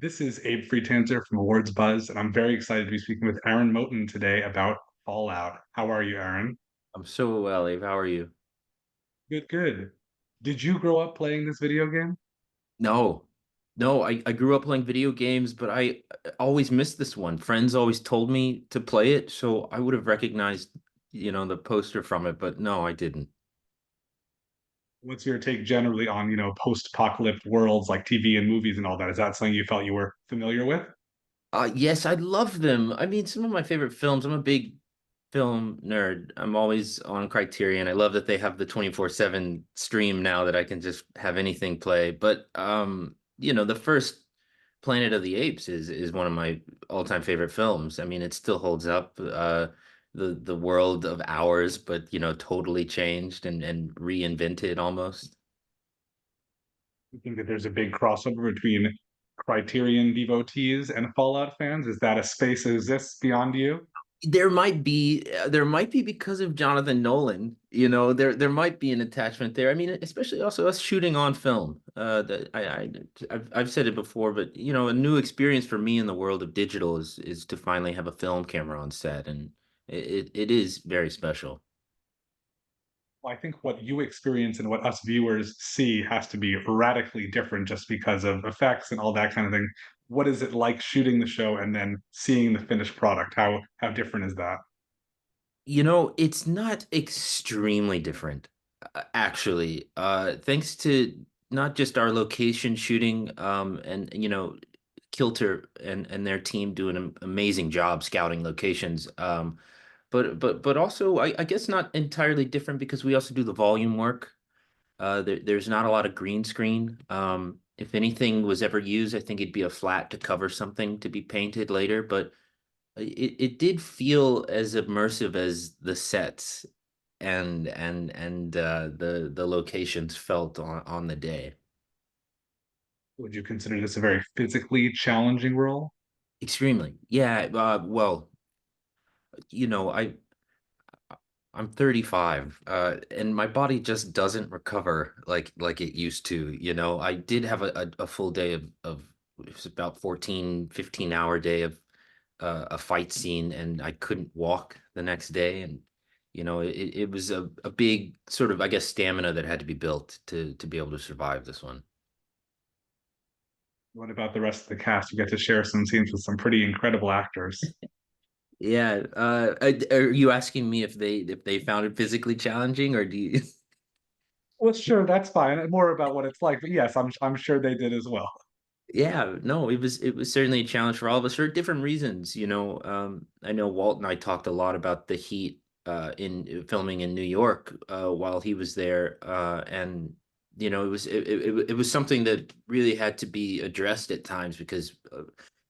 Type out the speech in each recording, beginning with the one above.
This is Abe Friedtanzer from Awards Buzz, and I'm very excited to be speaking with Aaron Moten today about Fallout. How are you, Aaron? I'm so well, Abe. How are you? Good, good. Did you grow up playing this video game? No, no, I grew up playing video games, but I always missed this one. Friends always told me to play it, so I would have recognized, the poster from it, but no, I didn't. What's your take generally on, post-apocalyptic worlds like TV and movies and all that? Is that something you felt you were familiar with? Yes, I love them. I mean, some of my favorite films. I'm a big film nerd. I'm always on Criterion. I love that they have the 24/7 stream now that I can just have anything play. But the first Planet of the Apes is one of my all-time favorite films. I mean, it still holds up. The world of ours, but totally changed and reinvented almost. I think that there's a big crossover between Criterion devotees and Fallout fans. Is that a space that exists beyond you? There might be because of Jonathan Nolan. There might be an attachment there. I mean, especially also us shooting on film. That I've said it before, but a new experience for me in the world of digital is to finally have a film camera on set, and it is very special. Well, I think what you experience and what us viewers see has to be radically different just because of effects and all that kind of thing. What is it like shooting the show and then seeing the finished product? How different is that? It's not extremely different, actually. Thanks to not just our location shooting, and Kilter and their team do an amazing job scouting locations. But also I guess not entirely different because we also do the volume work. There's not a lot of green screen. If anything was ever used, I think it'd be a flat to cover something to be painted later. But it did feel as immersive as the sets and the locations felt on the day. Would you consider this a very physically challenging role? Extremely. Yeah, well, you know, I I'm 35, and my body just doesn't recover like it used to. I did have a full day of it was about 14, 15-hour day of a fight scene, and I couldn't walk the next day, and it was a big sort of, I guess, stamina that had to be built to be able to survive this one. What about the rest of the cast? You get to share some scenes with some pretty incredible actors. Yeah, are you asking me if they found it physically challenging, or do you? Well, sure, that's fine. More about what it's like, but yes, I'm sure they did as well. Yeah, no, it was certainly a challenge for all of us for different reasons. I know Walt and I talked a lot about the heat in filming in New York while he was there, and it was something that really had to be addressed at times because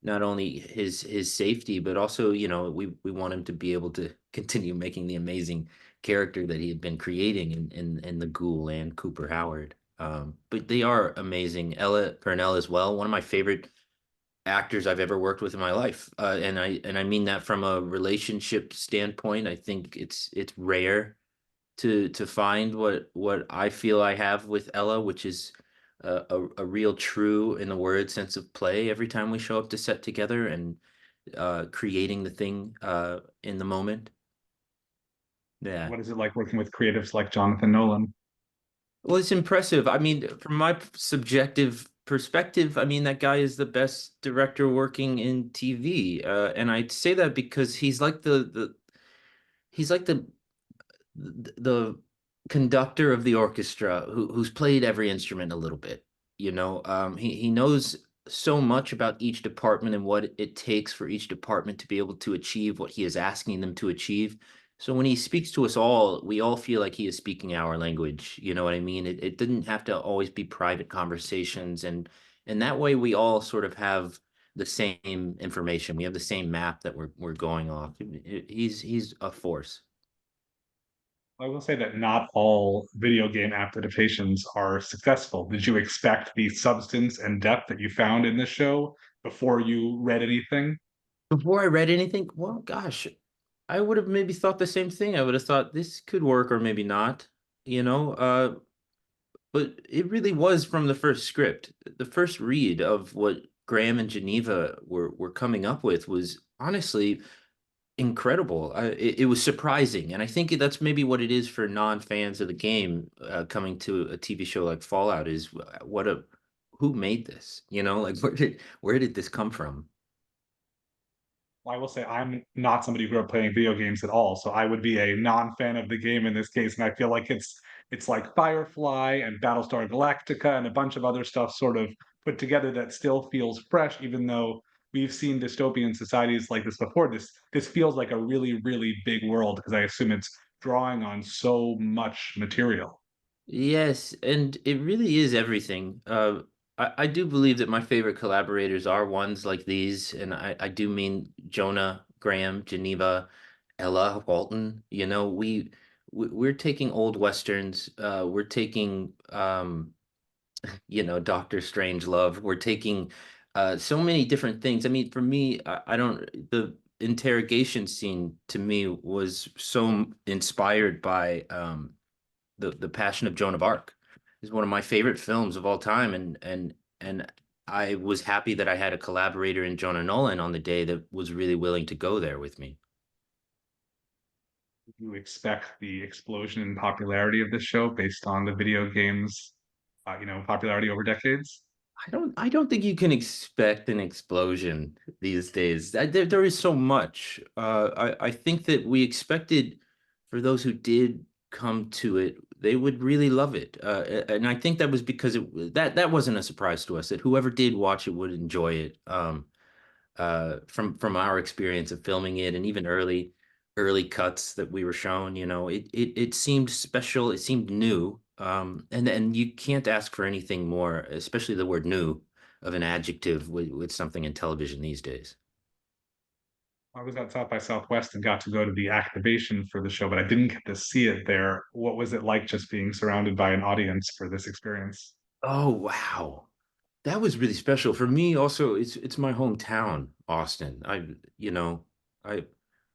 not only his safety, but also we want him to be able to continue making the amazing character that he had been creating in the Ghoul and Cooper Howard. But they are amazing. Ella Purnell as well, one of my favorite actors I've ever worked with in my life, and I mean that from a relationship standpoint. I think it's rare to find what I feel I have with Ella, which is a real true in the word sense of play every time we show up to set together and creating the thing in the moment. Yeah. What is it like working with creatives like Jonathan Nolan? Well, it's impressive. I mean, from my subjective perspective, I mean, that guy is the best director working in TV. And I say that because he's like the conductor of the orchestra who's played every instrument a little bit. He knows so much about each department and what it takes for each department to be able to achieve what he is asking them to achieve. So when he speaks to us all, we all feel like he is speaking our language. You know what I mean? It didn't have to always be private conversations, and that way we all sort of have the same information. We have the same map that we're going off. He's a force. I will say that not all video game adaptations are successful. Did you expect the substance and depth that you found in this show before you read anything? Before I read anything, well, gosh, I would have maybe thought the same thing. I would have thought this could work or maybe not, you know. But it really was from the first script, the first read of what Graham and Geneva were coming up with was honestly incredible. It was surprising, and I think that's maybe what it is for non-fans of the game coming to a TV show like Fallout is what a who made this? You know, like where did this come from? I will say I'm not somebody who grew up playing video games at all, so I would be a non-fan of the game in this case, and I feel like it's like Firefly and Battlestar Galactica and a bunch of other stuff sort of put together that still feels fresh, even though we've seen dystopian societies like this before. This feels like a really, really big world because I assume it's drawing on so much material. Yes, and it really is everything. I do believe that my favorite collaborators are ones like these, and I do mean Jonah, Graham, Geneva, Ella, Walton. You know, we're taking old westerns. We're taking you know, Doctor Strangelove. We're taking so many different things. I mean, for me, I don't the interrogation scene to me was so inspired by the Passion of Joan of Arc. Is one of my favorite films of all time, and I was happy that I had a collaborator in Jonah Nolan on the day that was really willing to go there with me. You expect the explosion in popularity of this show based on the video games, popularity over decades. I don't think you can expect an explosion these days. There is so much. I think that we expected for those who did come to it, they would really love it. And I think that was because that wasn't a surprise to us that whoever did watch it would enjoy it. From our experience of filming it and even early cuts that we were shown, you know, it seemed special, it seemed new. And you can't ask for anything more, especially the word new of an adjective with something in television these days. I was at South by Southwest and got to go to the activation for the show, but I didn't get to see it there. What was it like just being surrounded by an audience for this experience? Oh, wow. That was really special for me. Also, it's my hometown, Austin. You know, I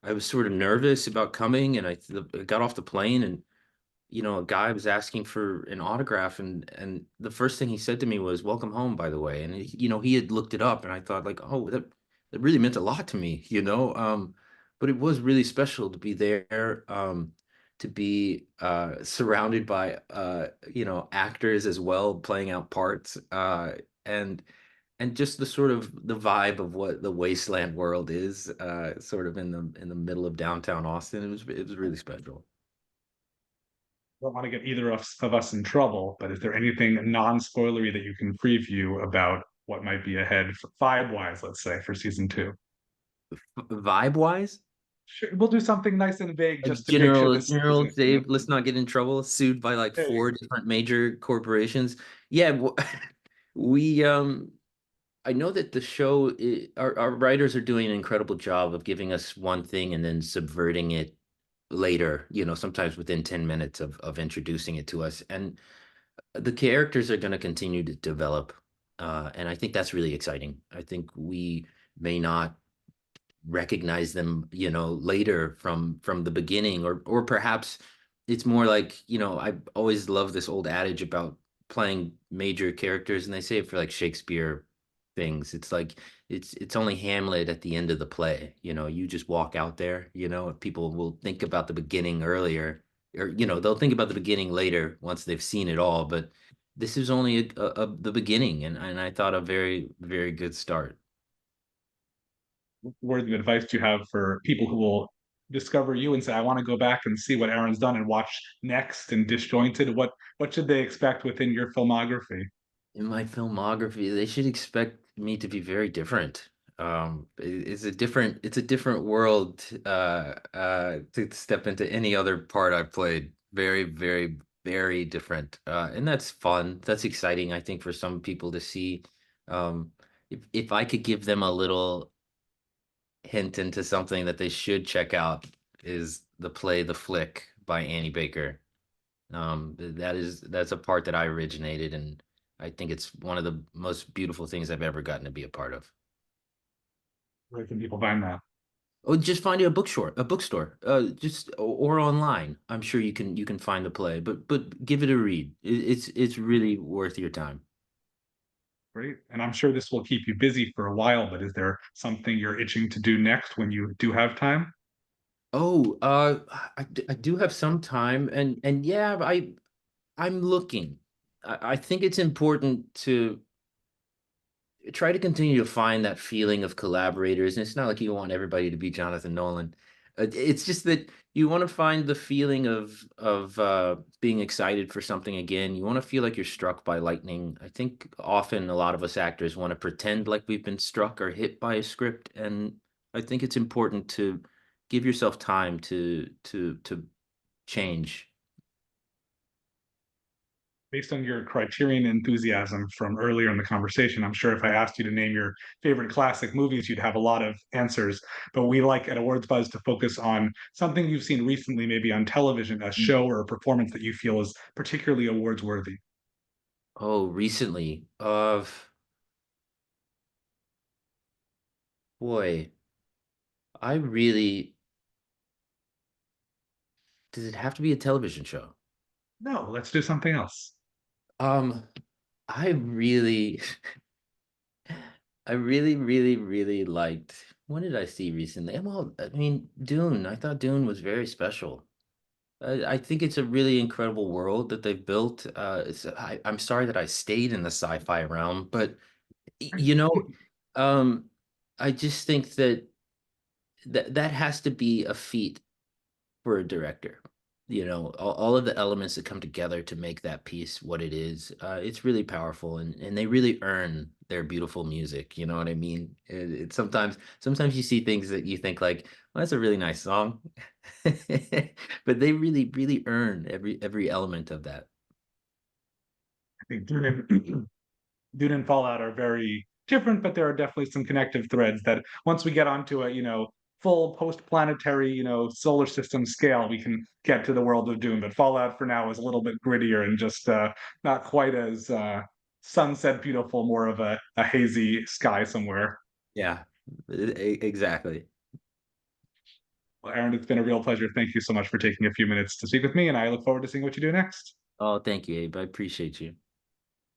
I was sort of nervous about coming, and I got off the plane, and you know, a guy was asking for an autograph, and the first thing he said to me was "Welcome home," by the way. And you know, he had looked it up, and I thought like, oh, that really meant a lot to me, you know. But it was really special to be there, to be surrounded by you know, actors as well playing out parts, and and just the sort of the vibe of what the wasteland world is, sort of in the middle of downtown Austin. It was really special. Don't want to get either of us in trouble, but is there anything non-spoilery that you can preview about what might be ahead for vibe-wise, let's say, for season two? Vibe wise. Sure, we'll do something nice and vague Like just to make sure this General isn't, Dave, let's not get in trouble, sued by like hey, four different major corporations. Yeah, we I know that the show our writers are doing an incredible job of giving us one thing and then subverting it later, you know, sometimes within 10 minutes of introducing it to us. And the characters are going to continue to develop. And I think that's really exciting. I think we may not recognize them, you know, later from the beginning, or perhaps it's more like, you know, I always love this old adage about playing major characters, and they say it for like Shakespeare things. It's like it's only Hamlet at the end of the play. You know, you just walk out there, you know, people will think about the beginning earlier, or you know, they'll think about the beginning later once they've seen it all, but this is only the beginning, and I thought a very, very good start. word of advice do you have for people who will discover you and say, I want to go back and see what Aaron's done and watch Next and Disjointed? What should they expect within your filmography? In my filmography, they should expect me to be very different. It's a different world to step into any other part I've played. Very, very, very different. And that's fun. That's exciting, I think, for some people to see. Um, if I could give them a little hint into something that they should check out is the play The Flick by Annie Baker. That's a part that I originated, and I think it's one of the most beautiful things I've ever gotten to be a part of. Where can people find that? Oh, just find it a bookstore, just or online. I'm sure you can find the play, but give it a read. It's really worth your time. Great. And I'm sure this will keep you busy for a while, but is there something you're itching to do next when you do have time? Oh, I do have some time, and yeah, I'm looking. I think it's important to try to continue to find that feeling of collaborators. And it's not like you want everybody to be Jonathan Nolan. It's just that you want to find the feeling of being excited for something again. You want to feel like you're struck by lightning. I think often a lot of us actors want to pretend like we've been struck or hit by a script, and I think it's important to give yourself time to change. Based on your criterion enthusiasm from earlier in the conversation, I'm sure if I asked you to name your favorite classic movies, you'd have a lot of answers. But we like at Awards Buzz to focus on something you've seen recently, maybe on television, a show or a performance that you feel is particularly awards worthy. Oh, recently, boy, I really does it have to be a television show? No, let's do something else. Um, I really I really liked what did I see recently? Well, I mean, Dune. I thought Dune was very special. I think it's a really incredible world that they've built. I'm sorry that I stayed in the sci-fi realm, but you know, um, I just think that that has to be a feat for a director. You know, all of the elements that come together to make that piece what it is. It's really powerful, and they really earn their beautiful music. You know what I mean? Sometimes you see things that you think like, well, that's a really nice song, but they really earn every element of that. I think Dune and Fallout are very different, but there are definitely some connective threads that once we get onto a, full post-planetary, solar system scale, we can get to the world of Dune. But Fallout for now is a little bit grittier and just not quite as sunset beautiful, more of a hazy sky somewhere. Yeah, exactly. Well, Aaron, it's been a real pleasure. Thank you so much for taking a few minutes to speak with me, and I look forward to seeing what you do next. Oh, thank you, Abe. I appreciate you.